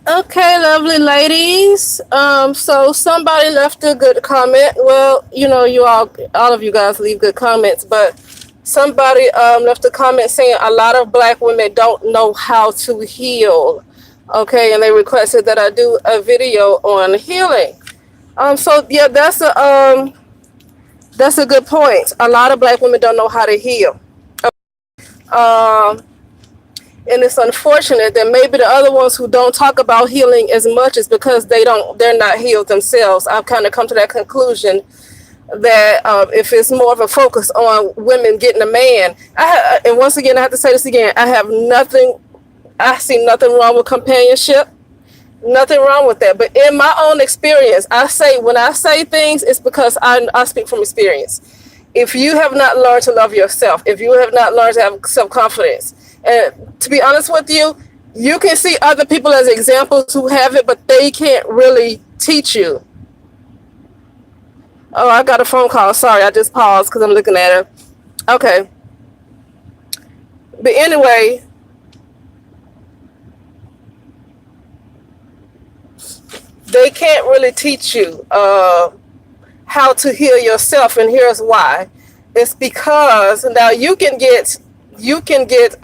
Okay, lovely ladies. So somebody left a good comment. Well, you all of you guys leave good comments, but somebody left a comment saying a lot of black women don't know how to heal. Okay, and they requested that I do a video on healing. So yeah, that's a good point. A lot of black women don't know how to heal. Um, and it's unfortunate that maybe the other ones who don't talk about healing as much is because they're not healed themselves. I've kind of come to that conclusion that if it's more of a focus on women getting a man, and once again I have to say this again, I see nothing wrong with companionship, nothing wrong with that. But in my own experience, when I say things, it's because I speak from experience. If you have not learned to love yourself, if you have not learned to have self-confidence, and to be honest with you, you can see other people as examples who have it, but they can't really teach you. Oh, I got a phone call. Sorry, I just paused because I'm looking at her. Okay. But anyway, they can't really teach you how to heal yourself, and here's why. It's because now you can get you can get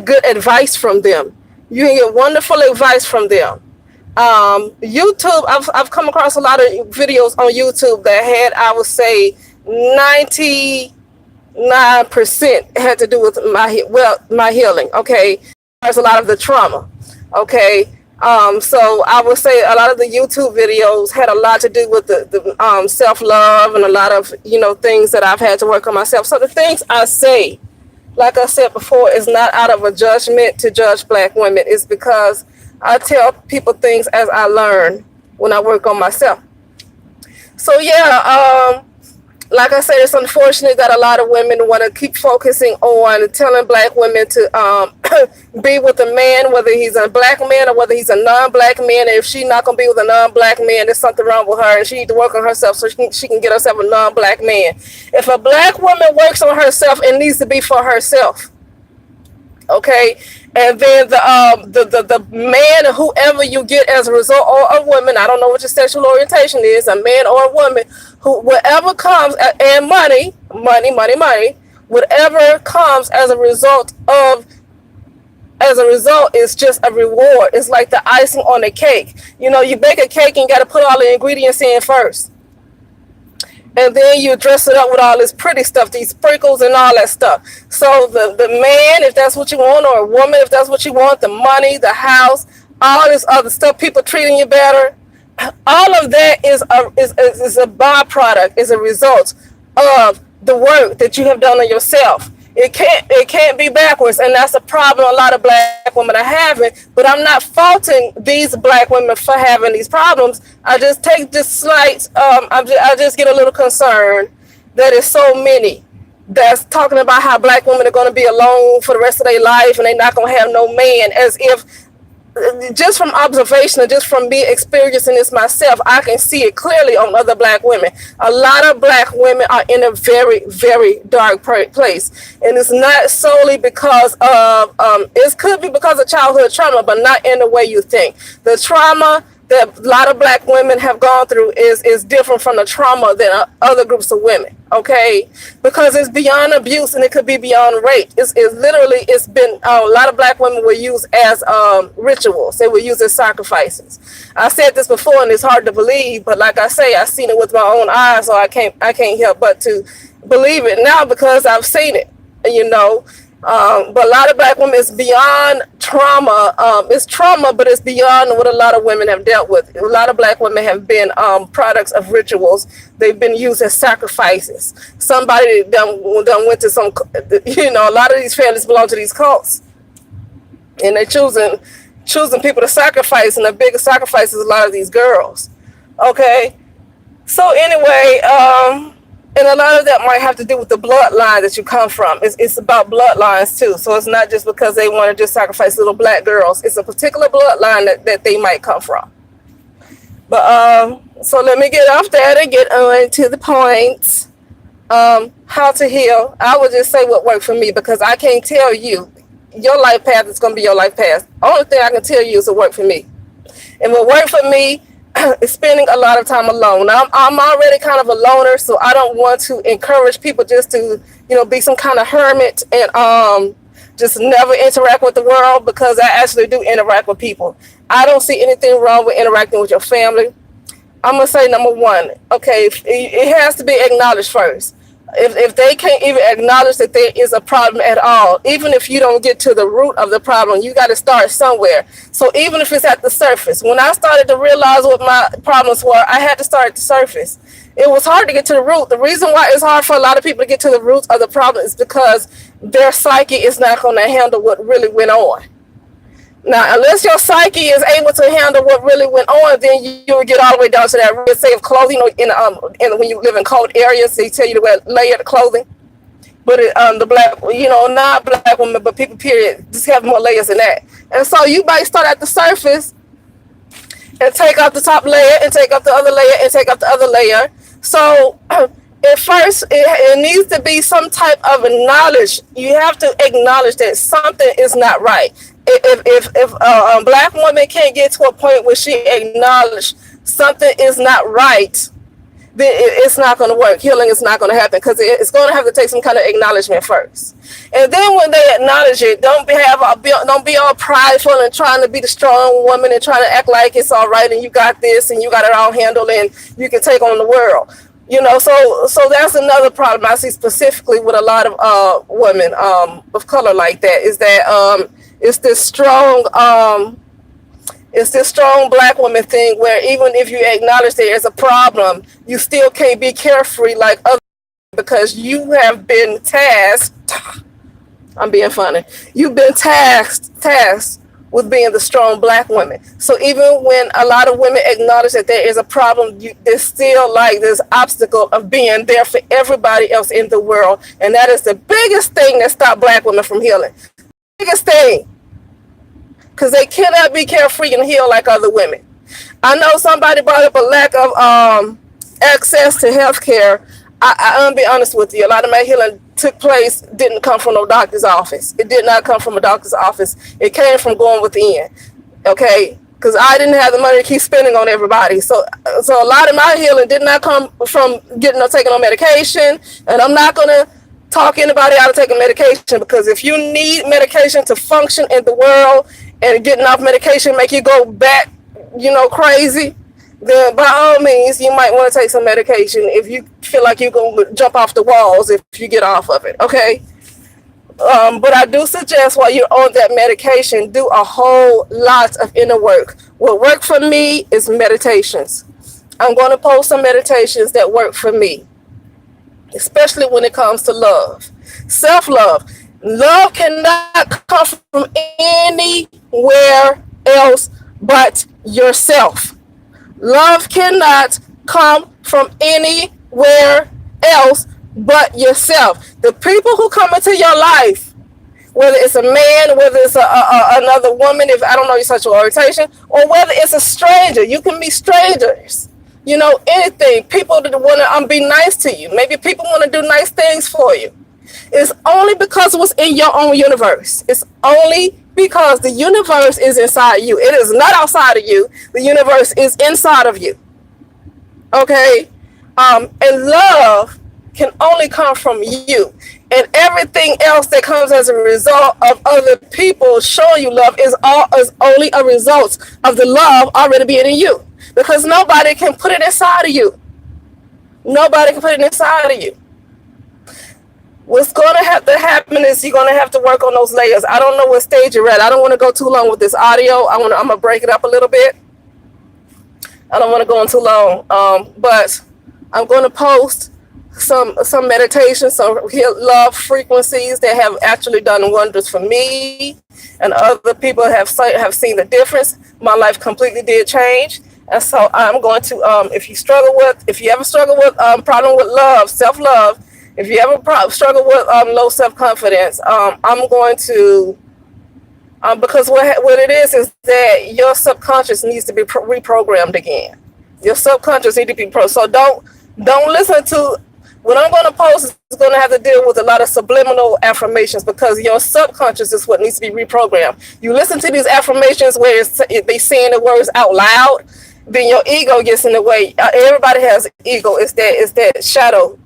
good advice from them. You can get wonderful advice from them. YouTube, I've come across a lot of videos on YouTube that had, I would say, 99% had to do with my healing. Okay, there's a lot of the trauma. Okay, so I would say a lot of the YouTube videos had a lot to do with the self love and a lot of things that I've had to work on myself. So the things I say, like I said before, is not out of a judgment to judge black women. It's because I tell people things as I learn when I work on myself. So yeah, like I said, it's unfortunate that a lot of women want to keep focusing on telling black women to be with a man, whether he's a black man or whether he's a non-black man. And if she's not gonna be with a non-black man, there's something wrong with her, and she needs to work on herself so she can get herself a non-black man. If a black woman works on herself, it needs to be for herself. Okay, and then the man, whoever you get as a result, or a woman, I don't know what your sexual orientation is, a man or a woman, who whatever comes, and money, whatever comes as a result is just a reward. It's like the icing on the cake. You bake a cake and you got to put all the ingredients in first, and then you dress it up with all this pretty stuff, these sprinkles and all that stuff. So the man, if that's what you want, or a woman, if that's what you want, the money, the house, all this other stuff, people treating you better, all of that is a byproduct, is a result of the work that you have done on yourself. It can't be backwards, and that's a problem a lot of black women are having. But I'm not faulting these black women for having these problems. I just take this slight. I just get a little concerned that it's so many that's talking about how black women are going to be alone for the rest of their life and they're not going to have no man, as if, just from observation and just from me experiencing this myself, I can see it clearly on other black women. A lot of black women are in a very, very dark place, and it's not solely because of it could be because of childhood trauma, but not in the way you think. The trauma that a lot of black women have gone through is different from the trauma that other groups of women. Okay, because it's beyond abuse, and it could be beyond rape. It's been a lot of black women were used as rituals. They were used as sacrifices. I said this before, and it's hard to believe, but like I say, I've seen it with my own eyes, so I can't help but to believe it now because I've seen it. You know, but a lot of black women, it's beyond trauma. It's trauma, but it's beyond what a lot of women have dealt with. A lot of black women have been products of rituals. They've been used as sacrifices. Somebody done went to some, a lot of these families belong to these cults, and they're choosing people to sacrifice, and the biggest sacrifice is a lot of these girls. Okay, so anyway, and a lot of that might have to do with the bloodline that you come from. It's about bloodlines too. So it's not just because they want to just sacrifice little black girls. It's a particular bloodline that they might come from. But so let me get off that and get on to the point. How to heal. I would just say what worked for me, because I can't tell you. your life path is going to be your life path. Only thing I can tell you is it worked for me. And what worked for me is spending a lot of time alone. Now, I'm already kind of a loner, so I don't want to encourage people just to, be some kind of hermit and just never interact with the world, because I actually do interact with people. I don't see anything wrong with interacting with your family. I'm going to say number one, okay, it has to be acknowledged first. If they can't even acknowledge that there is a problem at all, even if you don't get to the root of the problem, you got to start somewhere. So even if it's at the surface, when I started to realize what my problems were, I had to start at the surface. It was hard to get to the root. The reason why it's hard for a lot of people to get to the root of the problem is because their psyche is not going to handle what really went on. Now, unless your psyche is able to handle what really went on, then you will get all the way down to that red safe clothing. In when you live in cold areas, they tell you to wear layered clothing. But the black, not black women, but people, period, just have more layers than that. And so you might start at the surface and take off the top layer and take off the other layer and take off the other layer. So at first, it needs to be some type of knowledge. You have to acknowledge that something is not right. If a black woman can't get to a point where she acknowledges something is not right, then it's not going to work. Healing is not going to happen, because it's going to have to take some kind of acknowledgement first. And then when they acknowledge it, don't be all prideful and trying to be the strong woman and trying to act like it's all right and you got this and you got it all handled and you can take on the world. So that's another problem I see specifically with a lot of women of color like that, is that it's this strong black woman thing where even if you acknowledge there's a problem, you still can't be carefree like others, because you have been tasked. I'm being funny. You've been tasked with being the strong black woman. So even when a lot of women acknowledge that there is a problem, there's still like this obstacle of being there for everybody else in the world. And that is the biggest thing that stops black women from healing. Biggest thing. Because they cannot be carefree and heal like other women. I know somebody brought up a lack of access to health care. I'm going to be honest with you. A lot of my healing didn't come from no doctor's office. It did not come from a doctor's office. It came from going within. Okay? Because I didn't have the money to keep spending on everybody. So a lot of my healing did not come from taking on medication. And I'm not going to talk anybody out of taking medication, because if you need medication to function in the world, and getting off medication make you go back, crazy, then by all means, you might want to take some medication if you feel like you're going to jump off the walls if you get off of it, okay? But I do suggest while you're on that medication, do a whole lot of inner work. What worked for me is meditations. I'm going to post some meditations that work for me, especially when it comes to love. Self-love. Love cannot come from anywhere else but yourself. Love cannot come from anywhere else but yourself. The people who come into your life, whether it's a man, whether it's another woman, if I don't know your sexual orientation, or whether it's a stranger, you can be strangers. Anything. People that want to be nice to you. Maybe people want to do nice things for you. It's only because it was in your own universe. It's only because the universe is inside you. It is not outside of you. The universe is inside of you. Okay? And love can only come from you. And everything else that comes as a result of other people showing you love is only a result of the love already being in you. Because nobody can put it inside of you. Nobody can put it inside of you. What's going to have to happen is you're going to have to work on those layers. I don't know what stage you're at. I don't want to go too long with this audio. I'm going to break it up a little bit. I don't want to go on too long. But I'm going to post some meditations, some love frequencies that have actually done wonders for me. And other people have seen the difference. My life completely did change. And so I'm going to, if you ever struggle with problem with love, self-love, if you ever struggle with low self-confidence, I'm going to, because what it is that your subconscious needs to be reprogrammed again. Your subconscious needs to be so don't listen to What I'm going to post is going to have to deal with a lot of subliminal affirmations, because your subconscious is what needs to be reprogrammed. You listen to these affirmations where they saying the words out loud, then your ego gets in the way. Everybody has ego. It's that shadow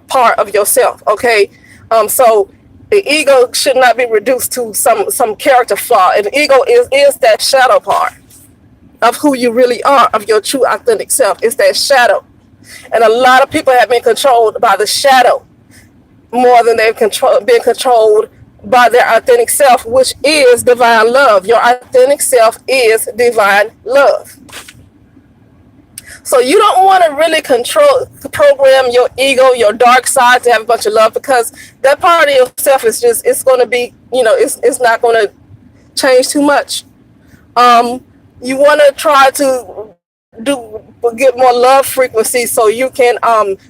part of yourself. Okay, so the ego should not be reduced to some character flaw. And the ego is that shadow part of who you really are, of your true authentic self. It's that shadow. And a lot of people have been controlled by the shadow more than they've been controlled by their authentic self, which is divine love. Your authentic self is divine love. So you don't want to really program your ego, your dark side, to have a bunch of love, because that part of yourself is just, it's going to be, it's not going to change too much. You want to try to get more love frequency, so you can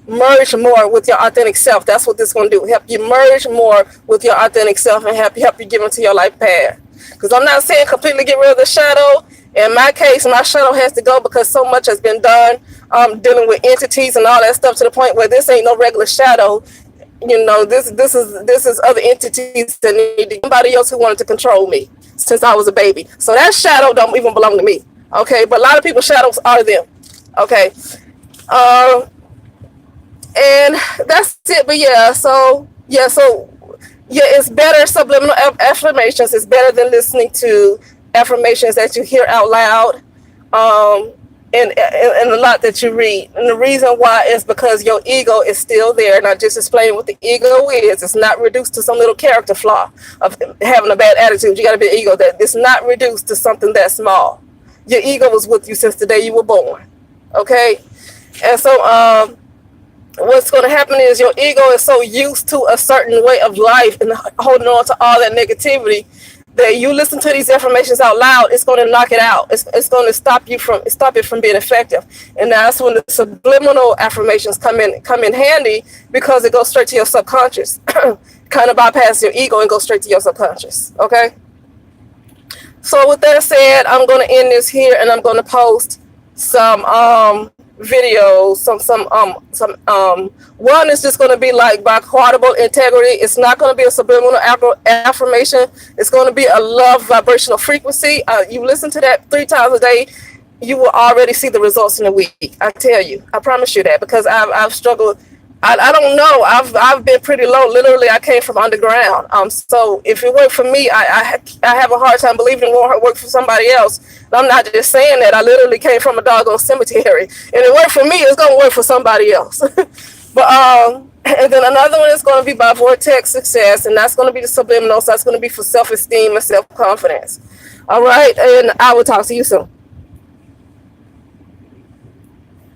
merge more with your authentic self. That's what this is going to do. Help you merge more with your authentic self and help you get into your life path. Because I'm not saying completely get rid of the shadow. In my case, my shadow has to go because so much has been done dealing with entities and all that stuff, to the point where this ain't no regular shadow. This is other entities that need somebody else who wanted to control me since I was a baby. So that shadow don't even belong to me. Okay, but a lot of people's shadows are them. Okay, and that's it. But it's better. Subliminal affirmations is better than listening to affirmations that you hear out loud, and a lot that you read. And the reason why is because your ego is still there. And I just explained what the ego is. It's not reduced to some little character flaw of having a bad attitude. You got to be ego. That it's not reduced to something that small. Your ego was with you since the day you were born. Okay, and so what's going to happen is your ego is so used to a certain way of life and holding on to all that negativity, that you listen to these affirmations out loud, it's going to knock it out. It's going to stop it from being effective. And that's when the subliminal affirmations come in handy, because it goes straight to your subconscious. Kind of bypass your ego and go straight to your subconscious. Okay. So with that said, I'm going to end this here, and I'm going to post some videos. One is just going to be like by Quotable Integrity. It's not going to be a subliminal affirmation. It's going to be a love vibrational frequency. You listen to that 3 times a day, you will already see the results in a week. I tell you, I promise you that, because I've struggled. I don't know. I've been pretty low. Literally, I came from underground. So if it worked for me, I have a hard time believing it won't work for somebody else. And I'm not just saying that. I literally came from a doggone cemetery, and it worked for me. It's gonna work for somebody else. But and then another one is going to be by Vortex Success, and that's going to be the subliminal. So that's going to be for self-esteem and self-confidence. All right, and I will talk to you soon.